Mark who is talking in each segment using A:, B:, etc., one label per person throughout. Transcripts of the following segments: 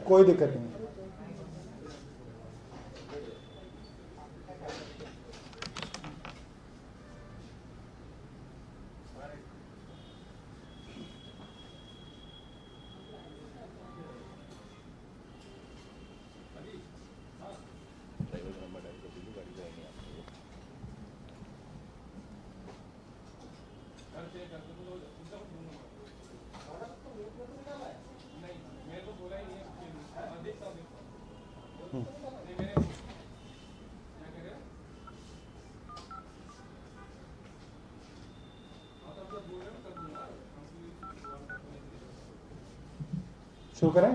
A: कोई दिक्कत नहीं। शुरू करें?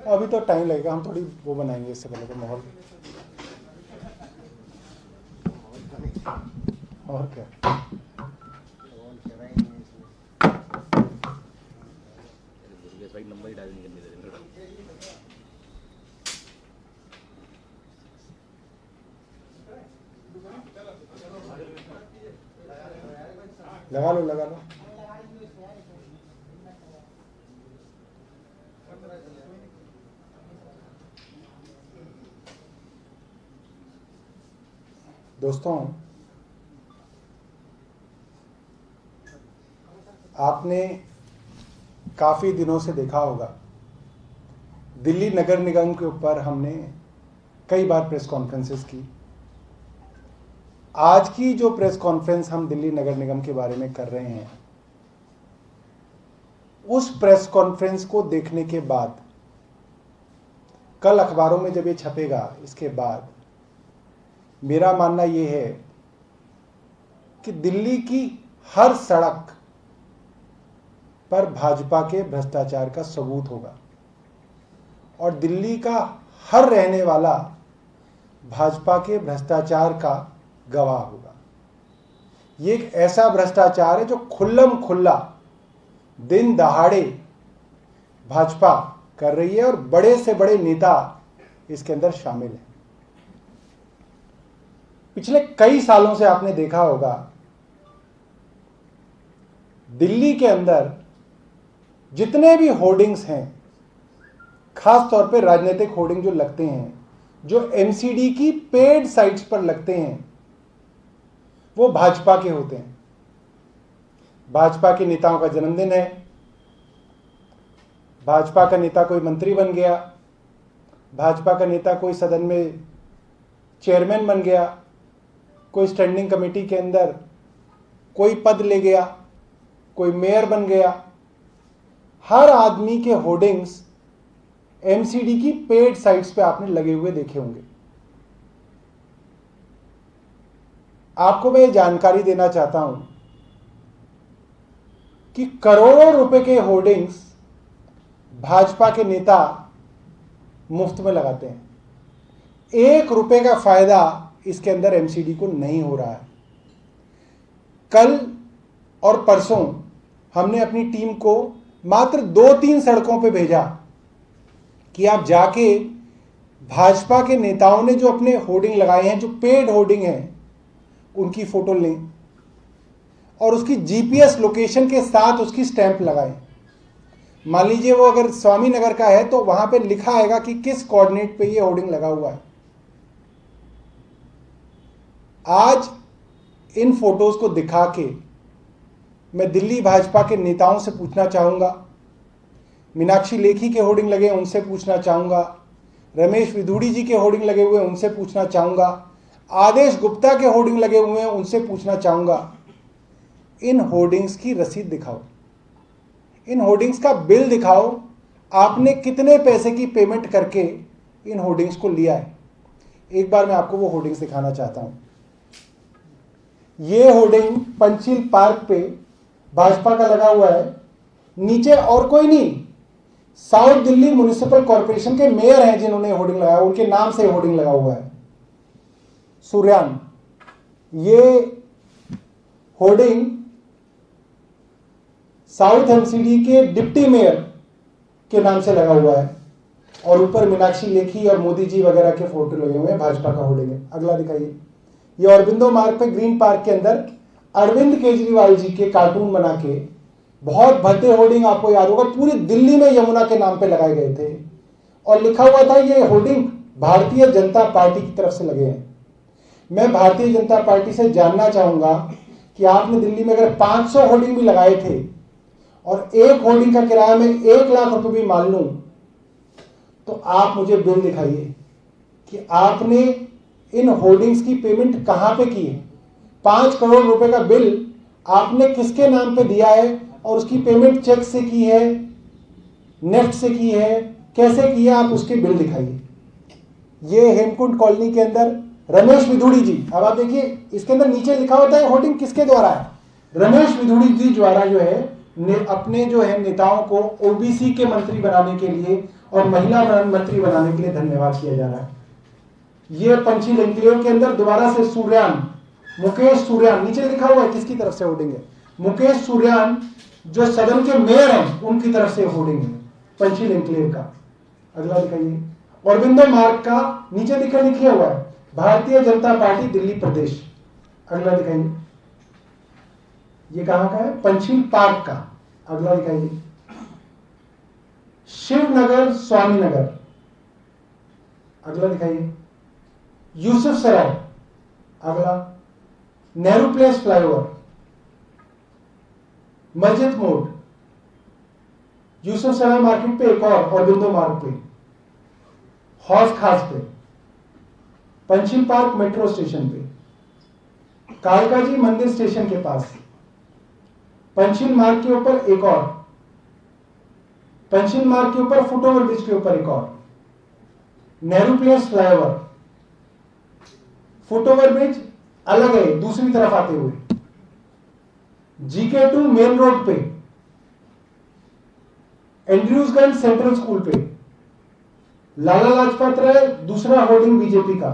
A: अभी तो टाइम लगेगा, हम थोड़ी वो बनाएंगे इससे पहले तो माहौल। और क्या
B: नंबर ही डायल नहीं करने दे रहे।
A: लगा लो लगा लो। दोस्तों, आपने काफी दिनों से देखा होगा दिल्ली नगर निगम के ऊपर हमने कई बार प्रेस कॉन्फ्रेंसेस की। आज की जो प्रेस कॉन्फ्रेंस हम दिल्ली नगर निगम के बारे में कर रहे हैं, उस प्रेस कॉन्फ्रेंस को देखने के बाद, कल अखबारों में जब ये छपेगा, इसके बाद मेरा मानना ये है कि दिल्ली की हर सड़क पर भाजपा के भ्रष्टाचार का सबूत होगा और दिल्ली का हर रहने वाला भाजपा के भ्रष्टाचार का गवाह होगा। ये एक ऐसा भ्रष्टाचार है जो खुल्लम खुल्ला दिन दहाड़े भाजपा कर रही है और बड़े से बड़े नेता इसके अंदर शामिल हैं। पिछले कई सालों से आपने देखा होगा दिल्ली के अंदर जितने भी होर्डिंग्स हैं, खास तौर पे राजनीतिक होर्डिंग जो लगते हैं, जो एमसीडी की पेड साइट्स पर लगते हैं, वो भाजपा के होते हैं। भाजपा के नेताओं का जन्मदिन है, भाजपा का नेता कोई मंत्री बन गया, भाजपा का नेता कोई सदन में चेयरमैन बन गया, कोई स्टैंडिंग कमेटी के अंदर कोई पद ले गया, कोई मेयर बन गया। हर आदमी के होर्डिंग्स एमसीडी की पेड साइट्स पे आपने लगे हुए देखे होंगे। आपको मैं जानकारी देना चाहता हूं कि करोड़ों रुपए के होर्डिंग्स भाजपा के नेता मुफ्त में लगाते हैं। 1 रुपए का फायदा इसके अंदर एमसीडी को नहीं हो रहा है। कल और परसों हमने अपनी टीम को मात्र 2-3 सड़कों पे भेजा कि आप जाके भाजपा के नेताओं ने जो अपने होर्डिंग लगाए हैं, जो पेड होर्डिंग हैं, उनकी फोटो लें और उसकी जीपीएस लोकेशन के साथ उसकी स्टैंप लगाएं। मान लीजिए वो अगर स्वामी नगर का है तो वहां पे लिखा आएगा कि किस कोऑर्डिनेट पे ये होर्डिंग लगा हुआ है। आज इन फोटोज को दिखा के मैं दिल्ली भाजपा के नेताओं से पूछना चाहूंगा, मीनाक्षी लेखी के होर्डिंग लगे उनसे पूछना चाहूंगा, रमेश विधूड़ी जी के होर्डिंग लगे हुए उनसे पूछना चाहूंगा, आदेश गुप्ता के होर्डिंग लगे हुए हैं उनसे पूछना चाहूंगा, इन होर्डिंग्स की रसीद दिखाओ, इन होर्डिंग्स का बिल दिखाओ, आपने कितने पैसे की पेमेंट करके इन होर्डिंग्स को लिया है। एक बार मैं आपको वो होर्डिंग्स दिखाना चाहता हूं। ये होर्डिंग पंचशील पार्क पे भाजपा का लगा हुआ है, नीचे और कोई नहीं, साउथ दिल्ली म्युनिसिपल कॉर्पोरेशन के मेयर हैं जिन्होंने होर्डिंग लगाया, उनके नाम से होर्डिंग लगा हुआ है, सूर्यान। ये होर्डिंग साउथ एमसीडी के डिप्टी मेयर के नाम से लगा हुआ है और ऊपर मीनाक्षी लेखी और मोदी जी वगैरह के फोटो लगे हुए हैं, भाजपा का होर्डिंग है। अगला दिखाइए। ये अरबिंदो मार्ग पे ग्रीन पार्क के अंदर अरविंद केजरीवाल जी के कार्टून बना के बहुत भद्दे होर्डिंग आपको याद होगा, पूरी दिल्ली में यमुना के नाम पे लगाए गए थे और लिखा हुआ था ये होर्डिंग भारतीय जनता पार्टी की तरफ से लगे हैं। मैं भारतीय जनता पार्टी से जानना चाहूंगा कि आपने दिल्ली में अगर 500 होर्डिंग भी लगाए थे और एक होर्डिंग का किराया मैं 1 लाख रुपए भी मान लूं, तो आप मुझे बिल दिखाइए कि आपने इन होर्डिंग्स की पेमेंट कहां पे की है। 5 करोड़ रुपए का बिल आपने किसके नाम पे दिया है और उसकी पेमेंट चेक से की है, नेफ्ट से की है, कैसे की है, आप उसके बिल दिखाइए। ये हेमकुंड कॉलोनी के अंदर रमेश विधुड़ी जी, अब आप देखिए इसके अंदर नीचे लिखा होता है होर्डिंग किसके द्वारा है, रमेश विधुड़ी जी द्वारा जो है अपने जो है नेताओं को ओबीसी के मंत्री बनाने के लिए और महिला मंत्री बनाने के लिए धन्यवाद किया जा रहा है। ये पंचील एनक्लेव के अंदर दोबारा से सूर्यान, मुकेश सूर्यान, नीचे लिखा हुआ है किसकी तरफ से होर्डिंग है, मुकेश सूर्यान जो सदन के मेयर हैं उनकी तरफ से होर्डिंग है पंचील एनक्लेव का। अगला दिखाइए, अरविंदो मार्ग का नीचे लिखा हुआ है भारतीय जनता पार्टी दिल्ली प्रदेश। अगला दिखाइए, ये कहां का है, पंचील पार्क का। अगला दिखाइए, शिवनगर स्वामीनगर। अगला दिखाइए, यूसुफ सराय। अगला, नेहरू प्लेस फ्लाईओवर, मस्जिद मोड़, यूसुफ सराय मार्केट पे एक और अरविंदो मार्ग पे, हौस खास पे, पंचील पार्क मेट्रो स्टेशन पे, कालका जी मंदिर स्टेशन के पास, पंचील मार्ग के ऊपर एक और, पंचील मार्ग के ऊपर फुटओवर ब्रिज के ऊपर एक और, Nehru place flyover, foot over bridge अलग है दूसरी तरफ आते हुए, GK2 मेन रोड पे, एंड्रयूजगंज सेंट्रल स्कूल पे, लाला लाजपत राय दूसरा होर्डिंग बीजेपी का,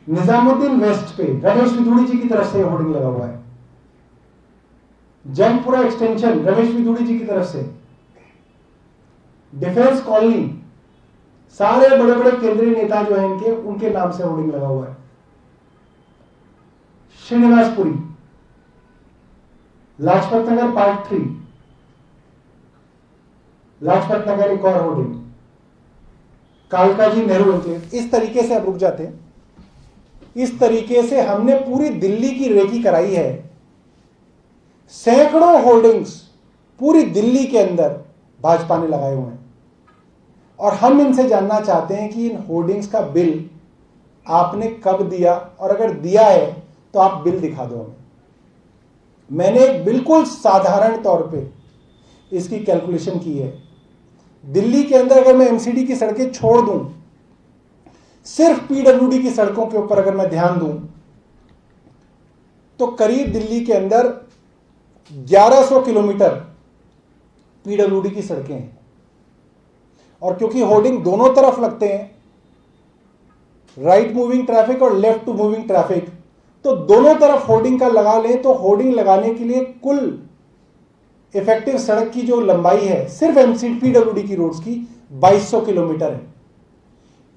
A: निजामुद्दीन वेस्ट पे रमेश विधुड़ी जी की तरफ से होर्डिंग लगा हुआ है, जंगपुरा एक्सटेंशन रमेश विधुड़ी जी की तरफ से, डिफेंस कॉलोनी सारे बड़े बड़े केंद्रीय नेता जो हैं इनके उनके नाम से होर्डिंग लगा हुआ है, श्रीनिवासपुरी, लाजपत नगर पार्ट 3, लाजपत नगर एक और होर्डिंग, कालका जी नेहरू एनक्लेव। इस तरीके से आप रुक जाते हैं। इस तरीके से हमने पूरी दिल्ली की रेकी कराई है। सैकड़ों होर्डिंग्स पूरी दिल्ली के अंदर भाजपा ने लगाए हुए हैं और हम इनसे जानना चाहते हैं कि इन होर्डिंग्स का बिल आपने कब दिया और अगर दिया है तो आप बिल दिखा दो हमें। मैंने बिल्कुल साधारण तौर पे इसकी कैलकुलेशन की है। दिल्ली के अंदर अगर मैं एमसीडी की सड़कें छोड़ दूं, सिर्फ पीडब्ल्यूडी की सड़कों के ऊपर अगर मैं ध्यान दूं, तो करीब दिल्ली के अंदर 1100 किलोमीटर पीडब्ल्यूडी की सड़कें हैं। और क्योंकि होर्डिंग दोनों तरफ लगते हैं, राइट मूविंग ट्रैफिक और लेफ्ट टू मूविंग ट्रैफिक, तो दोनों तरफ होर्डिंग का लगा लें तो होर्डिंग लगाने के लिए कुल इफेक्टिव सड़क की जो लंबाई है सिर्फ एमसीडी पीडब्ल्यूडी की रोड्स की 2200 किलोमीटर है।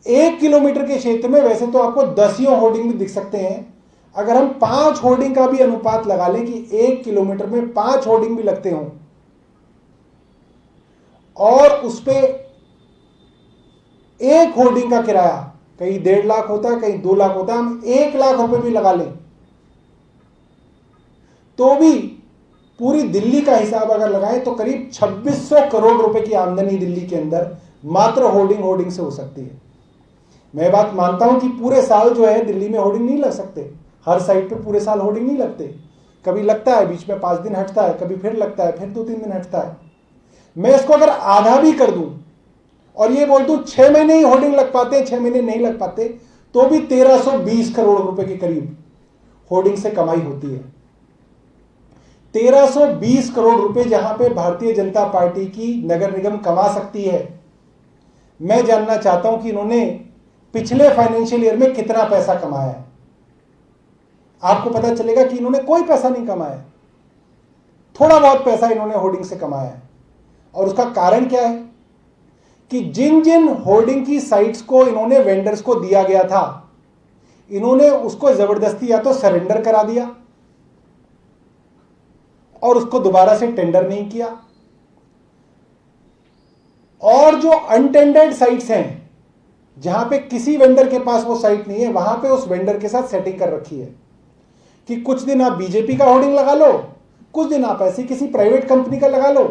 A: 1 किलोमीटर के क्षेत्र में वैसे तो आपको 10 होर्डिंग भी दिख सकते हैं। अगर हम 5 होर्डिंग का भी अनुपात लगा लें कि 1 किलोमीटर में 5 होर्डिंग भी लगते हों और उस पे एक होर्डिंग का किराया कहीं 1.5 लाख होता है, कहीं 2 लाख होता है, हम 1 लाख रुपए भी लगा लें तो भी पूरी दिल्ली का हिसाब अगर लगाएं तो करीब 2600 करोड़ रुपए की आमदनी दिल्ली के अंदर मात्र होर्डिंग से हो सकती है। मैं बात मानता हूं कि पूरे साल जो है दिल्ली में होर्डिंग नहीं लग सकते, हर साइड पे पूरे साल होर्डिंग नहीं लगते, कभी लगता है बीच में 5 दिन हटता है, कभी फिर लगता है, फिर 2-3 दिन हटता है। मैं इसको अगर आधा भी कर दूं और ये बोल दूं 6 महीने ही होर्डिंग लग पाते हैं, 6 महीने नहीं लग पाते, तो भी 1320 करोड़ रुपए के करीब होर्डिंग से कमाई होती है। 1320 करोड़ रुपए जहां पे भारतीय जनता पार्टी की नगर निगम कमा सकती है। मैं जानना चाहता हूं कि इन्होंने पिछले फाइनेंशियल ईयर में कितना पैसा कमाया है। आपको पता चलेगा कि इन्होंने कोई पैसा नहीं कमाया, थोड़ा बहुत पैसा इन्होंने होर्डिंग से कमाया है। और उसका कारण क्या है कि जिन जिन होर्डिंग की साइट्स को इन्होंने वेंडर्स को दिया गया था, इन्होंने उसको जबरदस्ती या तो सरेंडर करा दिया और उसको दोबारा से टेंडर नहीं किया। और जो अनटेंडर्ड साइट्स हैं, जहां पे किसी वेंडर के पास वो साइट नहीं है, वहां पे उस वेंडर के साथ सेटिंग कर रखी है कि कुछ दिन आप बीजेपी का होर्डिंग लगा लो, कुछ दिन आप ऐसी किसी प्राइवेट कंपनी का लगा लो,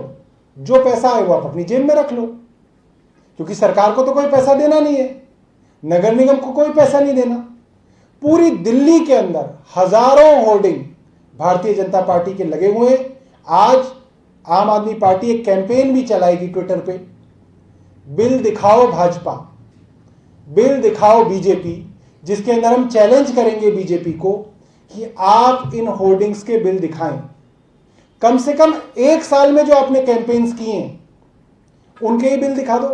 A: जो पैसा आए वो आप अपनी जेब में रख लो, क्योंकि सरकार को तो कोई पैसा देना नहीं है, नगर निगम को कोई पैसा नहीं देना। पूरी दिल्ली के अंदर हजारों होर्डिंग भारतीय जनता पार्टी के लगे हुए हैं। आज आम आदमी पार्टी एक कैंपेन भी चलाएगी ट्विटर पे, बिल दिखाओ भाजपा, बिल दिखाओ बीजेपी, जिसके अंदर हम चैलेंज करेंगे बीजेपी को कि आप इन होर्डिंग्स के बिल दिखाएं। कम से कम 1 साल में जो आपने कैंपेन्स किए हैं उनके ही बिल दिखा दो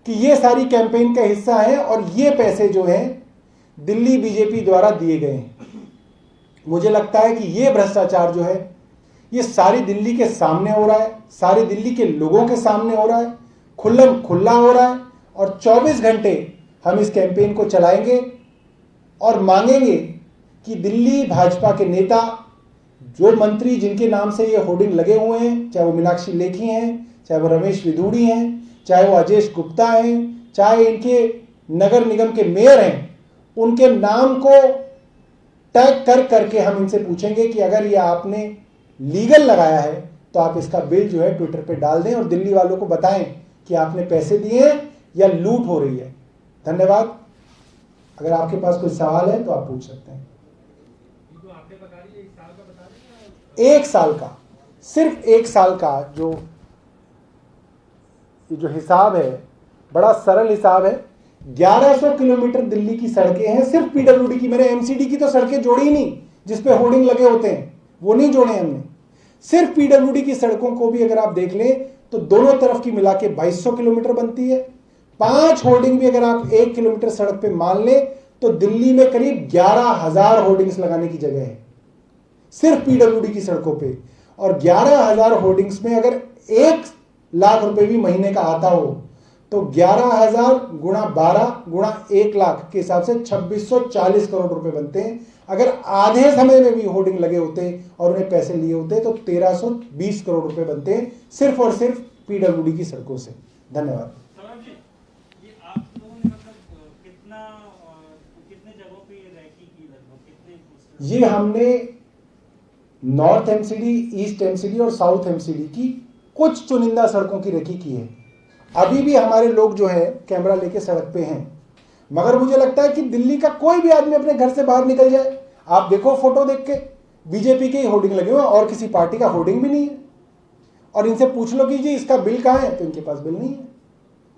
A: कि ये सारी कैंपेन का हिस्सा है और ये पैसे जो हैं दिल्ली बीजेपी द्वारा दिए गए हैं। मुझे लगता है कि ये भ्रष्टाचार जो है ये सारी दिल्ली के सामने हो रहा है, सारी दिल्ली के लोगों के सामने हो रहा है, खुल्लम खुल्ला हो रहा है। और 24 घंटे हम इस कैंपेन को चलाएंगे और मांगेंगे कि दिल्ली भाजपा के नेता, जो मंत्री जिनके नाम से ये होर्डिंग लगे हुए हैं, चाहे वो मीनाक्षी लेखी हैं, चाहे वो रमेश विदुड़ी हैं, चाहे वो अजेश गुप्ता हैं, चाहे इनके नगर निगम के मेयर हैं, उनके नाम को टैग कर करके हम इनसे पूछेंगे कि अगर ये आपने लीगल लगाया है तो आप इसका बिल जो है ट्विटर पे डाल दें और दिल्ली वालों को बताएं कि आपने पैसे दिए हैं या लूट हो रही है। धन्यवाद। अगर आपके पास कोई सवाल है तो आप पूछ सकते हैं। 1 साल का, सिर्फ 1 साल का जो हिसाब है, बड़ा सरल हिसाब है। 1100 किलोमीटर दिल्ली की सड़कें हैं, सिर्फ पीडब्ल्यूडी की। मैंने एमसीडी की तो सड़कें जोड़ी नहीं जिसपे होर्डिंग लगे होते हैं, वो नहीं जोड़े हमने। सिर्फ पीडब्ल्यूडी की सड़कों को भी अगर आप देख लें तो दोनों तरफ की मिला के 2200 किलोमीटर बनती है। 5 होर्डिंग भी अगर आप 1 किलोमीटर सड़क पे मान लें तो दिल्ली में करीब 11,000 होर्डिंग्स लगाने की जगह है सिर्फ पीडब्ल्यूडी की सड़कों पे। और 11,000 होर्डिंग्स में अगर 1 लाख रुपए भी महीने का आता हो तो 11,000 गुणा 12 गुणा 1 लाख के हिसाब से 2640 करोड़ रुपए बनते हैं। अगर आधे समय में भी होर्डिंग लगे होते और उन्हें पैसे लिए होते तो 1320 करोड़ रुपए बनते हैं सिर्फ और सिर्फ पीडब्ल्यूडी की सड़कों से। धन्यवाद। ये हमने नॉर्थ एमसीडी, ईस्ट एमसीडी और साउथ एमसीडी की कुछ चुनिंदा सड़कों की रेकी की है। अभी भी हमारे लोग जो है कैमरा लेके सड़क पे हैं, मगर मुझे लगता है कि दिल्ली का कोई भी आदमी अपने घर से बाहर निकल जाए, आप देखो फोटो देख के, बीजेपी के ही होर्डिंग लगे हुए हैं और किसी पार्टी का होर्डिंग भी नहीं है। और इनसे पूछ लो कि जी इसका बिल कहाँ है, तो इनके पास बिल नहीं है,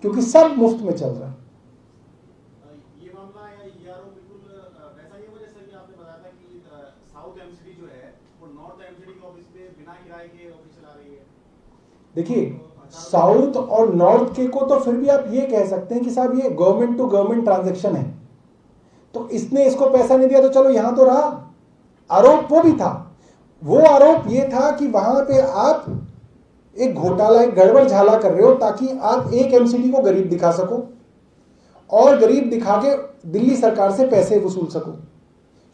A: क्योंकि सब मुफ्त में चल रहा है।
B: ये मामला बिल्कुल वैसा ही हो जैसा कि आपने बताया था कि साउथ एमसीडी जो है वो नॉर्थ एमसीडी के ऑफिस पे बिना किराए के ऑफिस चला रही है।
A: देखिए, साउथ और नॉर्थ के को तो फिर भी आप ये कह सकते हैं कि साहब ये गवर्नमेंट टू गवर्नमेंट ट्रांजैक्शन है, तो इसने इसको पैसा नहीं दिया तो चलो यहां तो रहा। आरोप वो भी था, वो आरोप ये था कि वहां पे आप एक घोटाला, एक गड़बड़ झाला कर रहे हो ताकि आप एक एमसीडी को गरीब दिखा सको और गरीब दिखा के दिल्ली सरकार से पैसे वसूल सको।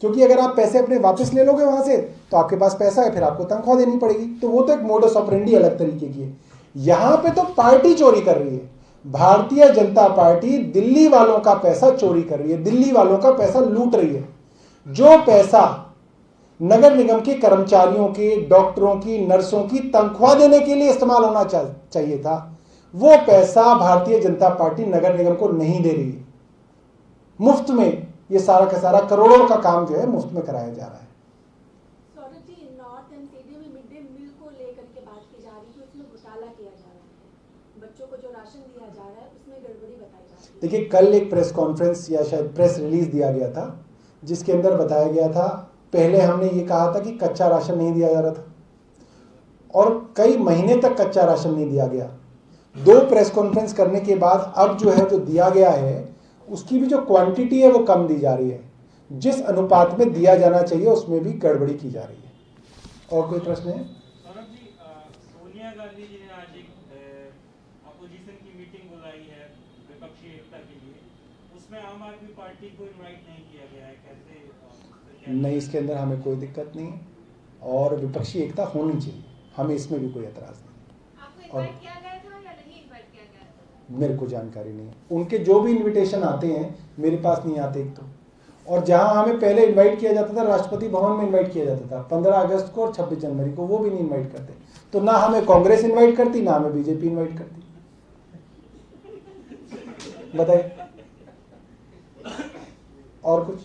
A: क्योंकि अगर आप पैसे अपने वापस ले लोगे वहां से तो आपके पास पैसा है, फिर आपको तनख्वाह देनी पड़ेगी। तो वो तो एक मोडस ऑपरेंडी अलग तरीके की है। यहां पे तो पार्टी चोरी कर रही है, भारतीय जनता पार्टी दिल्ली वालों का पैसा चोरी कर रही है, दिल्ली वालों का पैसा लूट रही है। जो पैसा नगर निगम के कर्मचारियों के, डॉक्टरों की, नर्सों की तनख्वाह देने के लिए इस्तेमाल होना चाहिए था, वो पैसा भारतीय जनता पार्टी नगर निगम को नहीं दे रही है। मुफ्त में ये सारा का सारा करोड़ों का काम जो है मुफ्त में कराया जा रहा है।
C: सौरभ जी, नॉर्थ एमसीडी में मिड डे मील को लेकर के बात की जा रही है, उसमें घोटाला किया जा रहा है, बच्चों को जो राशन दिया जा रहा है उसमें गड़बड़ी बताई जा रही है।
A: देखिए, कल एक प्रेस कॉन्फ्रेंस या शायद प्रेस रिलीज दिया गया था जिसके अंदर बताया गया था, पहले हमने ये कहा था कि कच्चा राशन नहीं दिया जा रहा था और कई महीने तक कच्चा राशन नहीं दिया गया। 2 प्रेस कॉन्फ्रेंस करने के बाद अब जो है जो दिया गया है उसकी भी जो क्वांटिटी है वो कम दी जा रही है, जिस अनुपात में दिया जाना चाहिए उसमें भी गड़बड़ी की जा रही है। और कोई प्रश्न है?
D: सौरभ जी, सोनिया गांधी जी ने आज एक अपोजिशन की मीटिंग बुलाई है विपक्षी एकता के लिए, उसमें आम आदमी पार्टी को इनवाइट नहीं किया गया है, कैसे?
A: नहीं, इसके अंदर हमें कोई दिक्कत नहीं है। और विपक्षी एकता होनी चाहिए, हमें इसमें भी कोई एतराज़ नहीं।
E: आपको इनवाइट किया गया था या नहीं इनवाइट किया गया था?
A: मेरे को जानकारी नहीं है, उनके जो भी इनविटेशन आते हैं मेरे पास नहीं आते एक तो, और जहां हमें पहले इनवाइट किया जाता था राष्ट्रपति भवन में इनवाइट किया जाता था 15 अगस्त को और 26 जनवरी को, वो भी नहीं इनवाइट करते। तो ना हमें कांग्रेस इनवाइट करती, ना हमें बीजेपी इनवाइट करती। बताइए और कुछ।